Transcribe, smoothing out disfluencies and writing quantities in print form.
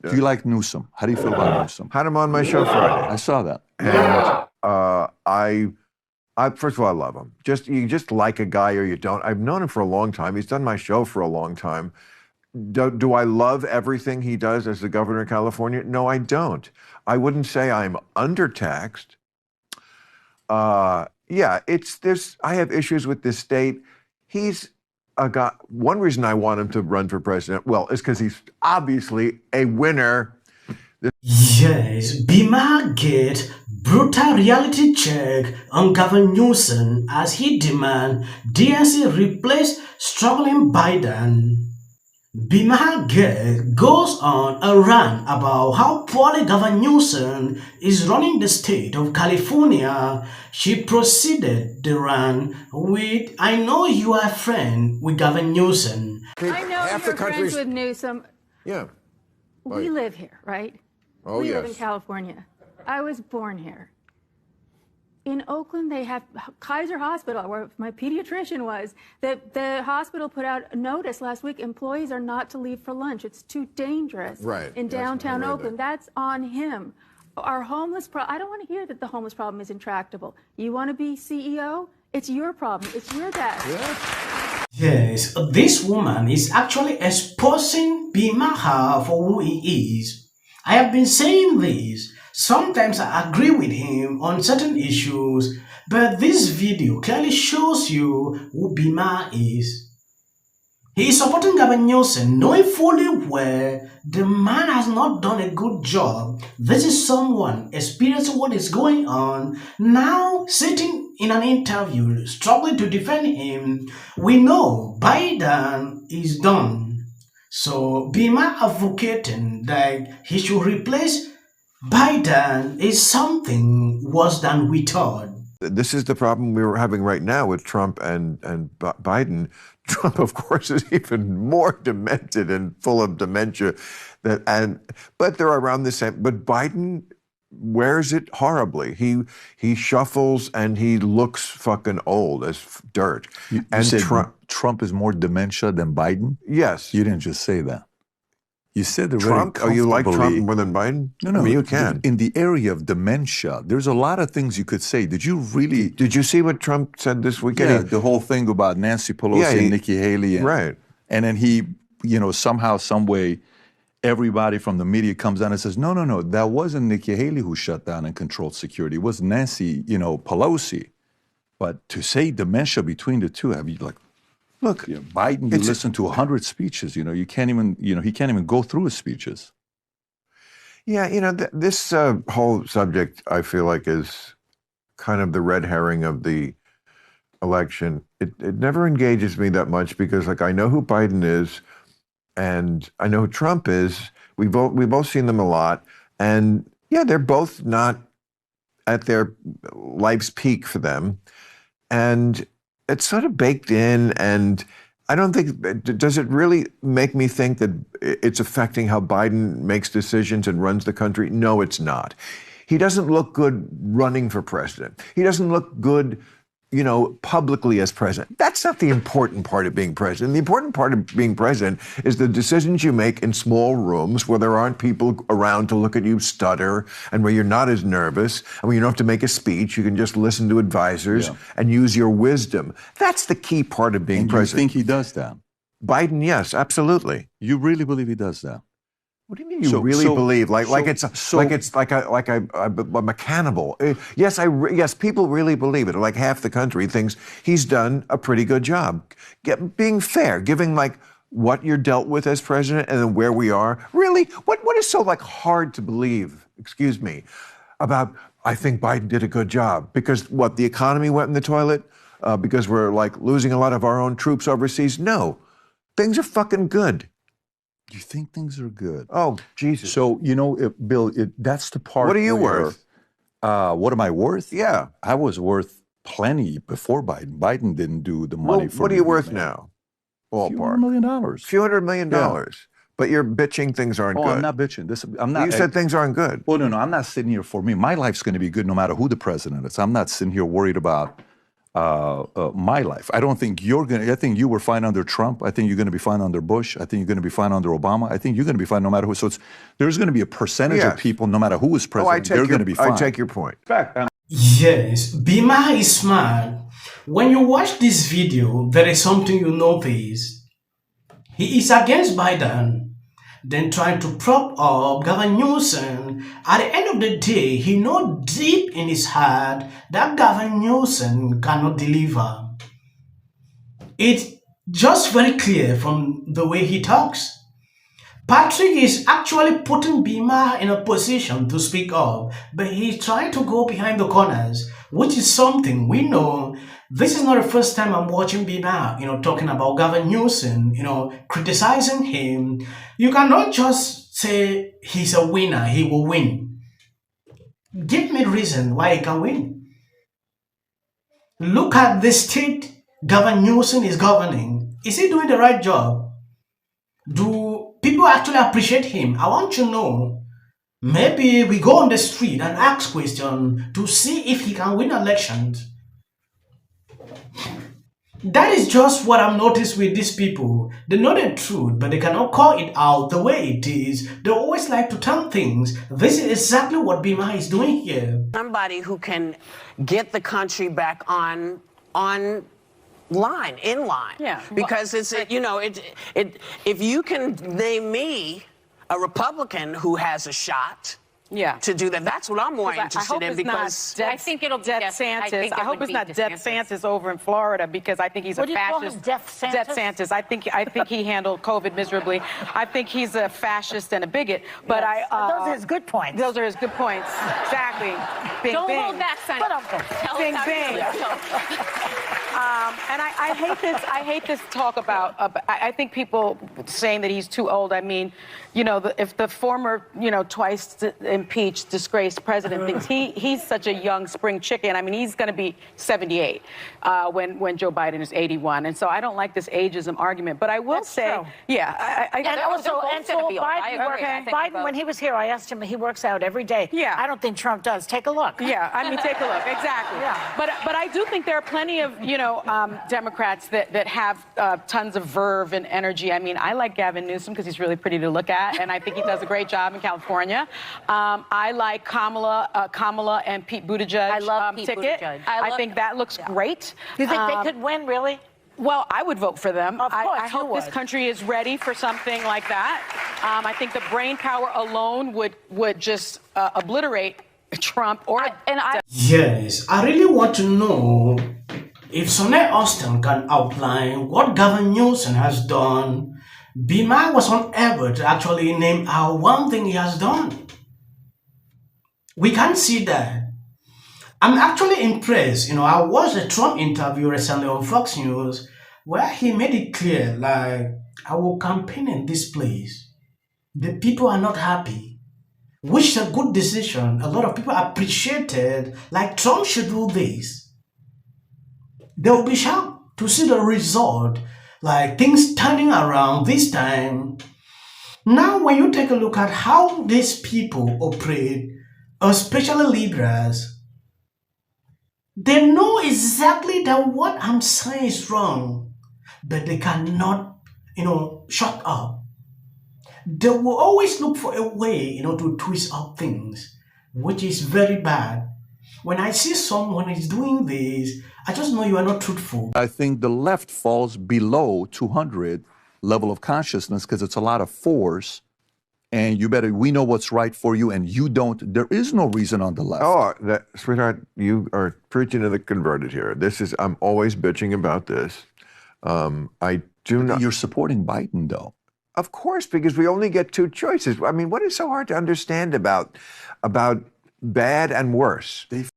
Do you like Newsom? How do you feel about Newsom? Had him on my show Friday. I saw that. And I first of all, I love him. You just like a guy or you don't. I've known him for a long time. He's done my show for a long time. Do I love everything he does as the governor of California? No, I don't. I wouldn't say I'm undertaxed. Yeah, I have issues with this state. He's a guy. One reason I want him to run for president, well, is because he's obviously a winner. Yes, Bima get brutal reality check on Gavin Newsom as he demand DNC replace struggling Biden. Bima goes on a rant about how poorly Gavin Newsom is running the state of California. She proceeded the rant with, "I know you are a friend with Gavin Newsom." I know you're friends with Newsom. Yeah. We live here, right? Oh, we yes. live in California. I was born here. In Oakland, they have Kaiser Hospital, where my pediatrician was. The hospital put out a notice last week. Employees are not to leave for lunch. It's too dangerous. Right. In Yes, downtown I read Oakland. that. That's on him. Our homeless problem, I don't want to hear that the homeless problem is intractable. You want to be CEO? It's your problem. It's your desk. Yeah. Yes, this woman is actually exposing Maher for who he is. I have been saying this. Sometimes I agree with him on certain issues, but this video clearly shows you who Maher is. He is supporting Gavin Newsom, knowing fully well the man has not done a good job. This is someone experiencing what is going on, now sitting in an interview, struggling to defend him. We know Biden is done. So Bima advocating that he should replace Biden is something worse than we thought. This is the problem we're having right now with Trump and Biden. Trump, of course, is even more demented and full of dementia. But they're around the same. But Biden wears it horribly. He shuffles and he looks fucking old as dirt. You and said Trump is more dementia than Biden? Yes. You didn't just say that. You said the Trump. Oh, you like Trump more than Biden? No. I mean, you can. In the area of dementia, there's a lot of things you could say. Did you really? Did you see what Trump said this weekend? Yeah, the whole thing about Nancy Pelosi and Nikki Haley. Right. And then he, somehow, some way, everybody from the media comes down and says, no, that wasn't Nikki Haley who shut down and controlled security. It was Nancy, Pelosi. But to say dementia between the two, I mean, like, look, Biden, you listen to 100 speeches, you can't even, he can't even go through his speeches. Yeah, this whole subject, I feel like, is kind of the red herring of the election. It never engages me that much because, like, I know who Biden is and I know who Trump is. We've both seen them a lot. And, yeah, they're both not at their life's peak for them. And it's sort of baked in, and I don't think, does it really make me think that it's affecting how Biden makes decisions and runs the country? No, it's not. He doesn't look good running for president. He doesn't look good, publicly as president. That's not the important part of being president. The important part of being president is the decisions you make in small rooms where there aren't people around to look at you stutter and where you're not as nervous and where you don't have to make a speech. You can just listen to advisors and use your wisdom. That's the key part of being president. You think he does that? Biden, yes, absolutely. You really believe he does that? What do you mean you really believe? Like it's like a mechanical. Yes, people really believe it. Like half the country thinks he's done a pretty good job. Being fair, giving like what you're dealt with as president and then where we are. Really? What is so like hard to believe, excuse me, about I think Biden did a good job? Because what, the economy went in the toilet? Because we're like losing a lot of our own troops overseas? No. Things are fucking good. You think things are good? Oh, Jesus. So, Bill, that's the part. What are you worth? What am I worth? Yeah. I was worth plenty before Biden. Biden didn't do the money for me. What are you worth now? Ballpark. $100 million. Few $100 million. Yeah. But you're bitching things aren't good. I'm not bitching. I'm not. You said things aren't good. Well, no. I'm not sitting here for me. My life's going to be good no matter who the president is. I'm not sitting here worried about my life. I don't think you're going to, I think you were fine under Trump. I think you're going to be fine under Bush. I think you're going to be fine under Obama. I think you're going to be fine no matter who. So there's going to be a percentage of people, no matter who is president, they're going to be fine. I take your point. Yes, Maher is smart. When you watch this video, there is something you notice. He is against Biden, then trying to prop up Gavin Newsom. At the end of the day, he knows deep in his heart that Gavin Newsom cannot deliver. It's just very clear from the way he talks. Patrick is actually putting Maher in a position to speak up, but he's trying to go behind the corners, which is something we know. This is not the first time I'm watching Maher, talking about Gavin Newsom, criticizing him. You cannot just say he's a winner, he will win. Give me a reason why he can win. Look at the state Gavin Newsom is governing. Is he doing the right job? Do people actually appreciate him? I want to know. Maybe we go on the street and ask questions to see if he can win elections. That is just what I've noticed with these people. They know the truth, but they cannot call it out the way it is. They always like to tell things. This is exactly what Maher is doing here. Somebody who can get the country back in line. Yeah. Because if you can name me a Republican who has a shot to do that, that's what I'm more interested in. Because I think it'll be DeSantis. I hope it's not DeSantis over in Florida, because I think he's a fascist. DeSantis. I think he handled COVID miserably. I think he's a fascist and a bigot. But those are his good points. Those are his good points. Exactly. Bing, Don't bing. hold back, Senator. Bing, bing. And I hate this. I hate this talk about. I think people saying that he's too old. I mean, if the former, twice impeached, disgraced president thinks he's such a young spring chicken. I mean, he's going to be 78 when Joe Biden is 81. And so I don't like this ageism argument. But I will say, true. Biden, when he was here, I asked him. He works out every day. Yeah. I don't think Trump does. Take a look. Yeah, I mean, take a look. Exactly. Yeah. But I do think there are plenty of Democrats that have tons of verve and energy. I mean, I like Gavin Newsom because he's really pretty to look at, and I think he does a great job in California. I like Kamala and Pete Buttigieg. I love Pete ticket. Buttigieg. I think that looks great. You think they could win, really? Well, I would vote for them. Of course, I hope this country is ready for something like that. I think the brain power alone would just obliterate Trump. Yes, I really want to know if Sonny Austin can outline what Gavin Newsom has done. Maher was unable to actually name out one thing he has done. We can't see that. I'm actually impressed. I watched a Trump interview recently on Fox News where he made it clear, like, I will campaign in this place. The people are not happy, which is a good decision. A lot of people appreciated, like, Trump should do this. They will be shocked to see the result, like things turning around this time. Now, when you take a look at how these people operate, especially liberals, they know exactly that what I'm saying is wrong, but they cannot, shut up. They will always look for a way, to twist up things, which is very bad. When I see someone is doing this, I just know you are not truthful. I think the left falls below 200 level of consciousness because it's a lot of force. And we know what's right for you, and you don't. There is no reason on the left. Oh, sweetheart, you are preaching to the converted here. I'm always bitching about this. I do not. You're supporting Biden, though. Of course, because we only get two choices. I mean, what is so hard to understand about bad and worse?